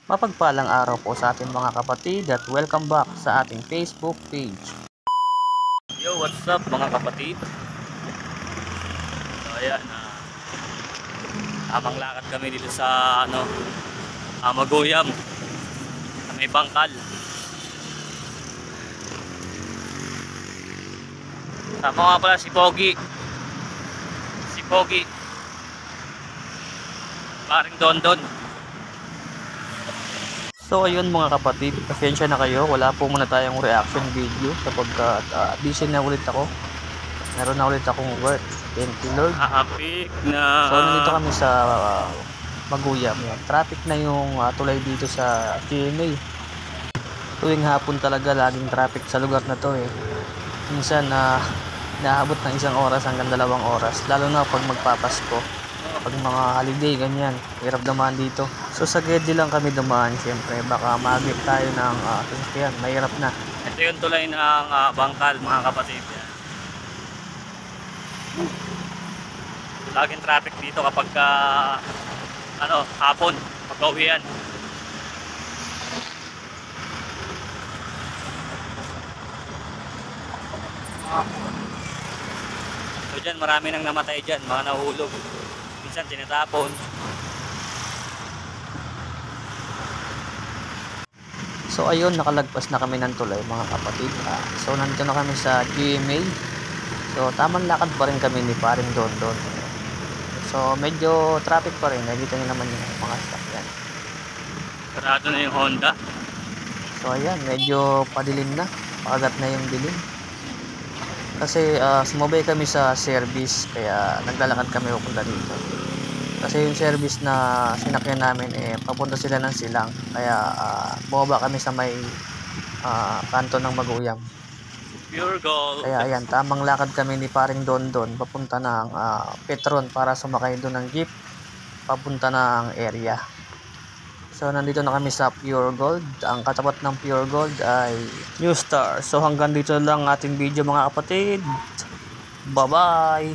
Mapagpalang araw po sa ating mga kapatid at welcome back sa ating Facebook page. Yo, what's up mga kapatid? So ayan, tamang lakad kami dito sa Maguyam, sa may bangkal. Tama nga pala si Pogi. Paring Dondon. So ayun mga kapatid, pasensya na kayo, wala po muna tayong reaction video sapagkat busy na ulit ako. Meron na ulit akong work. Thank you Lord. Happy na. So nandito kami sa Maguyam. Traffic na yung tulay dito sa GMA. Tuwing hapon talaga laging traffic sa lugar na to eh. Minsan naabot ng 1 oras hanggang 2 oras, lalo na pag magpapasko. Pag mga holiday ganyan, hirap dumaan dito. So sa Gedli lang kami dumaan, syempre baka mag-agip tayo ng sasakyan, mahirap na. Ito yung tulay ng bangkal mga kapatid. Laging traffic dito kapag hapon, pag-uwian. So dyan, marami nang namatay dyan, mga nahulog. Minsan tinatapon. So ayun, nakalagpas na kami ng tulay mga kapatid. So nandito na kami sa GMA. So tamang lakad pa rin kami ni Paring Dondon. So medyo traffic pa rin. Nakikita niyo naman yung mga sasakyan. Sarado na yung Honda. So ayan, medyo padilim na. Pakagat na yung dilim. Kasi sumabay kami sa service, kaya naglalakad kami pupunta dito. Kasi yung service na sinakyan namin papunta sila ng Silang, kaya bumaba kami sa may kanto ng Maguyam. Pure gold. Kaya ayan, tamang lakad kami ni Paring Dondon papunta ng Petron para sumakay doon ng jeep papunta ng area. So nandito na kami sa Pure Gold. Ang katapat ng Pure Gold ay New Star. So hanggang dito lang ating video mga kapatid. Bye bye.